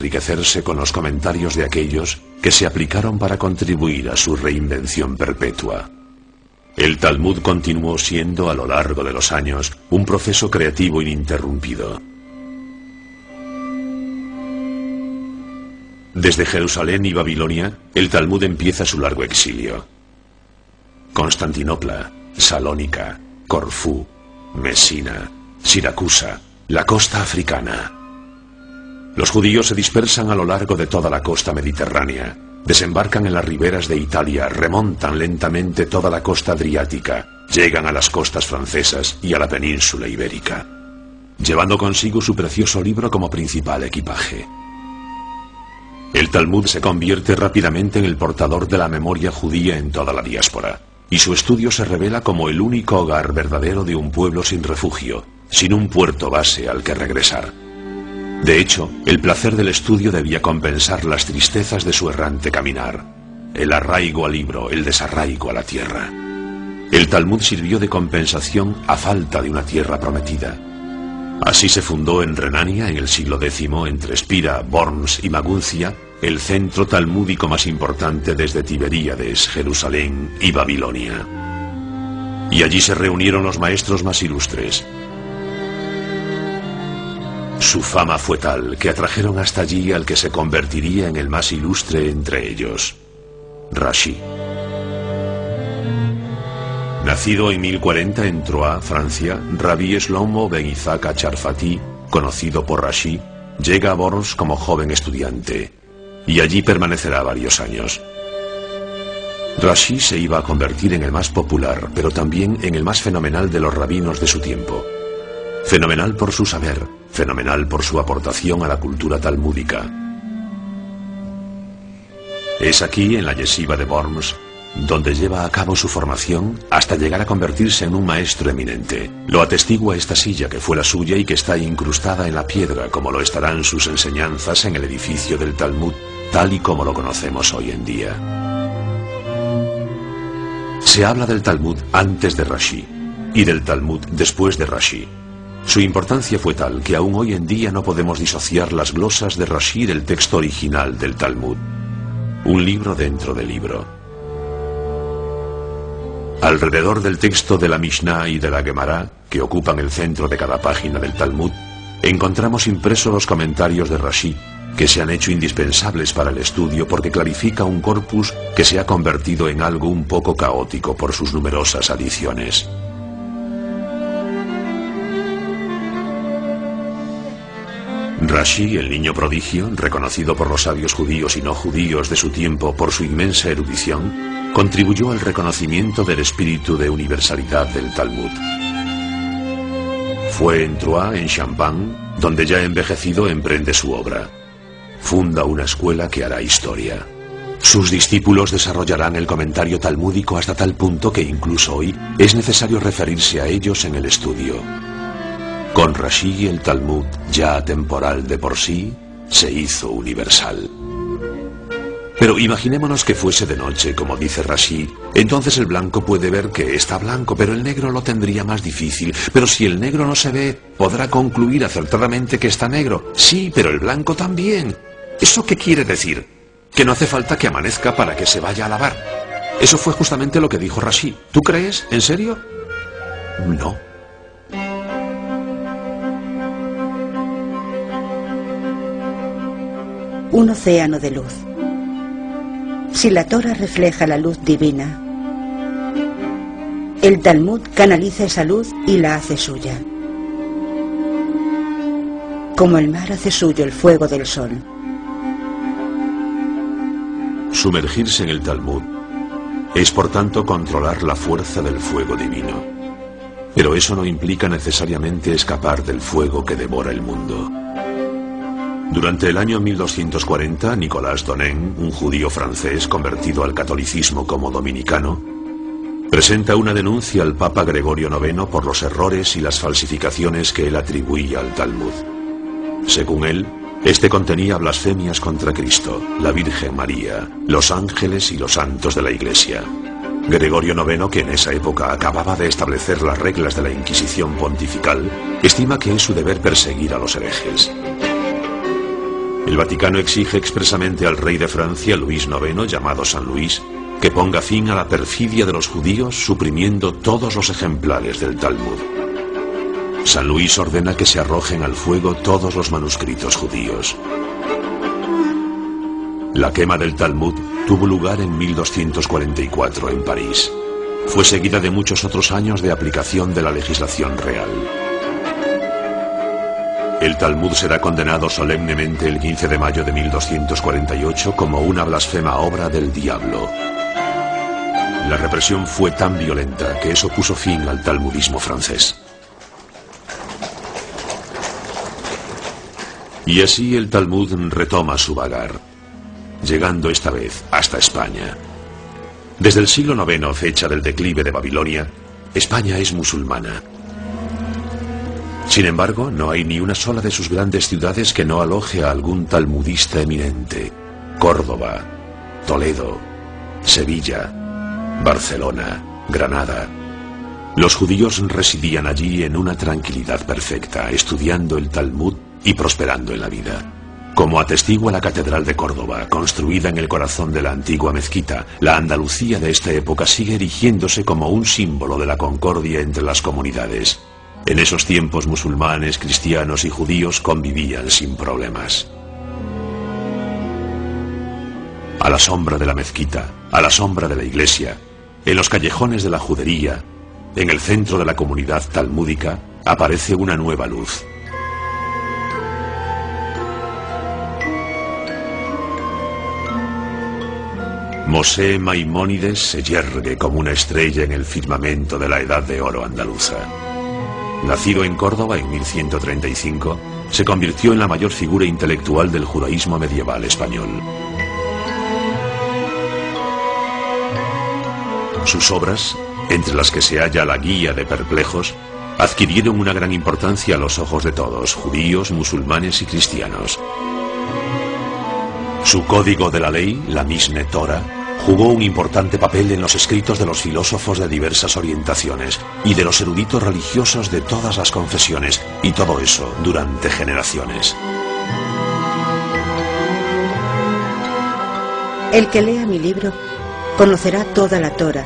enriquecerse con los comentarios de aquellos que se aplicaron para contribuir a su reinvención perpetua. El Talmud continuó siendo a lo largo de los años un proceso creativo ininterrumpido. Desde Jerusalén y Babilonia, el Talmud empieza su largo exilio. Constantinopla, Salónica, Corfú, Mesina, Siracusa, la costa africana. Los judíos se dispersan a lo largo de toda la costa mediterránea, desembarcan en las riberas de Italia, remontan lentamente toda la costa adriática, llegan a las costas francesas y a la península ibérica, llevando consigo su precioso libro como principal equipaje. El Talmud se convierte rápidamente en el portador de la memoria judía en toda la diáspora, y su estudio se revela como el único hogar verdadero de un pueblo sin refugio, sin un puerto base al que regresar. De hecho, el placer del estudio debía compensar las tristezas de su errante caminar, el arraigo al libro, el desarraigo a la tierra. El Talmud sirvió de compensación a falta de una tierra prometida. Así se fundó en Renania en el siglo X, entre Espira, Worms y Maguncia, el centro talmúdico más importante desde Tiberíades, Jerusalén y Babilonia. Y allí se reunieron los maestros más ilustres. Su fama fue tal que atrajeron hasta allí al que se convertiría en el más ilustre entre ellos, Rashi. Nacido en 1040 en Troyes, Francia, Rabbi Shlomo ben Isaac Charfati, conocido por Rashi, llega a Worms como joven estudiante, y allí permanecerá varios años. Rashi se iba a convertir en el más popular, pero también en el más fenomenal de los rabinos de su tiempo. Fenomenal por su saber, fenomenal por su aportación a la cultura talmúdica. Es aquí, en la yeshiva de Worms, donde lleva a cabo su formación hasta llegar a convertirse en un maestro eminente. Lo atestigua esta silla que fue la suya y que está incrustada en la piedra, como lo estarán sus enseñanzas en el edificio del Talmud, tal y como lo conocemos hoy en día. Se habla del Talmud antes de Rashi y del Talmud después de Rashi. Su importancia fue tal que aún hoy en día no podemos disociar las glosas de Rashi del texto original del Talmud. Un libro dentro del libro. Alrededor del texto de la Mishnah y de la Gemara, que ocupan el centro de cada página del Talmud, encontramos impresos los comentarios de Rashi, que se han hecho indispensables para el estudio porque clarifica un corpus que se ha convertido en algo un poco caótico por sus numerosas adiciones. Rashi, el niño prodigio, reconocido por los sabios judíos y no judíos de su tiempo por su inmensa erudición, contribuyó al reconocimiento del espíritu de universalidad del Talmud. Fue en Troyes, en Champagne, donde ya envejecido emprende su obra. Funda una escuela que hará historia. Sus discípulos desarrollarán el comentario talmúdico hasta tal punto que incluso hoy es necesario referirse a ellos en el estudio. Con Rashi el Talmud, ya atemporal de por sí, se hizo universal. Pero imaginémonos que fuese de noche, como dice Rashi. Entonces el blanco puede ver que está blanco, pero el negro lo tendría más difícil. Pero si el negro no se ve, podrá concluir acertadamente que está negro. Sí, pero el blanco también. ¿Eso qué quiere decir? Que no hace falta que amanezca para que se vaya a lavar. Eso fue justamente lo que dijo Rashi. ¿Tú crees? ¿En serio? No. Un océano de luz. Si la Torá refleja la luz divina, el Talmud canaliza esa luz y la hace suya. Como el mar hace suyo el fuego del sol. Sumergirse en el Talmud es, por tanto, controlar la fuerza del fuego divino. Pero eso no implica necesariamente escapar del fuego que devora el mundo. Durante el año 1240, Nicolas Donen, un judío francés convertido al catolicismo como dominicano, presenta una denuncia al Papa Gregorio IX por los errores y las falsificaciones que él atribuía al Talmud. Según él, este contenía blasfemias contra Cristo, la Virgen María, los ángeles y los santos de la Iglesia. Gregorio IX, que en esa época acababa de establecer las reglas de la Inquisición pontifical, estima que es su deber perseguir a los herejes. El Vaticano exige expresamente al rey de Francia, Luis IX, llamado San Luis, que ponga fin a la perfidia de los judíos suprimiendo todos los ejemplares del Talmud. San Luis ordena que se arrojen al fuego todos los manuscritos judíos. La quema del Talmud tuvo lugar en 1244 en París. Fue seguida de muchos otros años de aplicación de la legislación real. El Talmud será condenado solemnemente el 15 de mayo de 1248 como una blasfema obra del diablo. La represión fue tan violenta que eso puso fin al talmudismo francés. Y así el Talmud retoma su vagar, llegando esta vez hasta España. Desde el siglo IX, fecha del declive de Babilonia, España es musulmana. Sin embargo, no hay ni una sola de sus grandes ciudades que no aloje a algún talmudista eminente. Córdoba, Toledo, Sevilla, Barcelona, Granada. Los judíos residían allí en una tranquilidad perfecta, estudiando el Talmud y prosperando en la vida. Como atestigua la Catedral de Córdoba, construida en el corazón de la antigua mezquita, la Andalucía de esta época sigue erigiéndose como un símbolo de la concordia entre las comunidades. En esos tiempos musulmanes, cristianos y judíos convivían sin problemas. A la sombra de la mezquita, a la sombra de la iglesia, en los callejones de la judería, en el centro de la comunidad talmúdica, aparece una nueva luz. Mosé Maimónides se yergue como una estrella en el firmamento de la Edad de Oro andaluza. Nacido en Córdoba en 1135, se convirtió en la mayor figura intelectual del judaísmo medieval español. Sus obras, entre las que se halla la Guía de Perplejos, adquirieron una gran importancia a los ojos de todos, judíos, musulmanes y cristianos. Su código de la ley, la Misne Torah, jugó un importante papel en los escritos de los filósofos de diversas orientaciones y de los eruditos religiosos de todas las confesiones, y todo eso durante generaciones. El que lea mi libro conocerá toda la Torah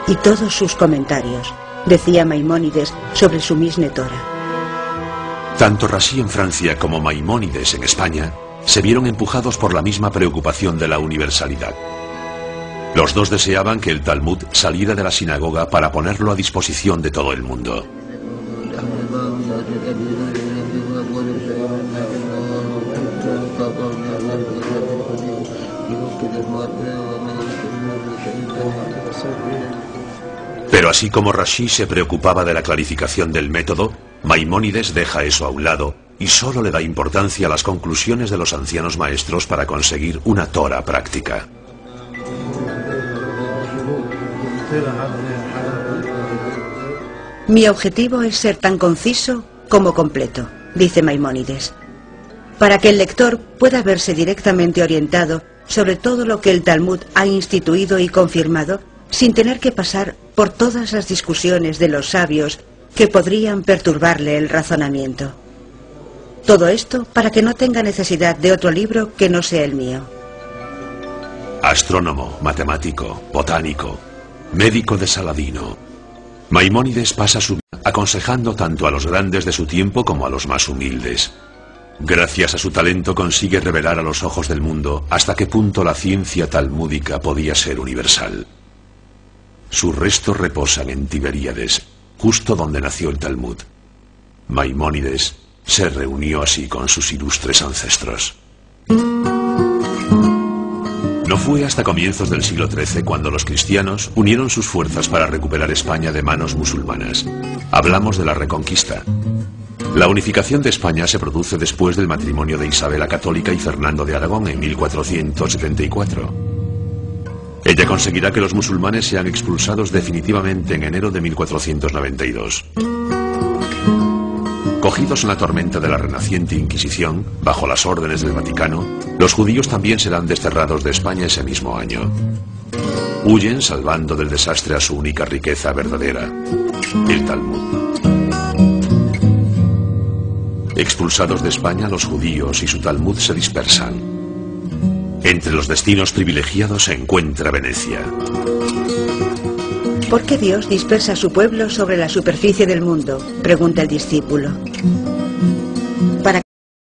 y todos sus comentarios, decía Maimónides sobre su Misne Torah. Tanto Rashi en Francia como Maimónides en España se vieron empujados por la misma preocupación de la universalidad. Los dos deseaban que el Talmud saliera de la sinagoga para ponerlo a disposición de todo el mundo. Pero así como Rashi se preocupaba de la clarificación del método, Maimónides deja eso a un lado y solo le da importancia a las conclusiones de los ancianos maestros para conseguir una Torah práctica. Mi objetivo es ser tan conciso como completo, dice Maimónides, para que el lector pueda verse directamente orientado sobre todo lo que el Talmud ha instituido y confirmado, sin tener que pasar por todas las discusiones de los sabios que podrían perturbarle el razonamiento. Todo esto para que no tenga necesidad de otro libro que no sea el mío. Astrónomo, matemático, botánico, médico de Saladino, Maimónides pasa su vida aconsejando tanto a los grandes de su tiempo como a los más humildes. Gracias a su talento consigue revelar a los ojos del mundo hasta qué punto la ciencia talmúdica podía ser universal. Sus restos reposan en Tiberíades, justo donde nació el Talmud. Maimónides se reunió así con sus ilustres ancestros. No fue hasta comienzos del siglo XIII cuando los cristianos unieron sus fuerzas para recuperar España de manos musulmanas. Hablamos de la Reconquista. La unificación de España se produce después del matrimonio de Isabel la Católica y Fernando de Aragón en 1474. Ella conseguirá que los musulmanes sean expulsados definitivamente en enero de 1492. Cogidos en la tormenta de la renaciente Inquisición, bajo las órdenes del Vaticano, los judíos también serán desterrados de España ese mismo año. Huyen salvando del desastre a su única riqueza verdadera, el Talmud. Expulsados de España, los judíos y su Talmud se dispersan. Entre los destinos privilegiados se encuentra Venecia. ¿Por qué Dios dispersa a su pueblo sobre la superficie del mundo?, pregunta el discípulo.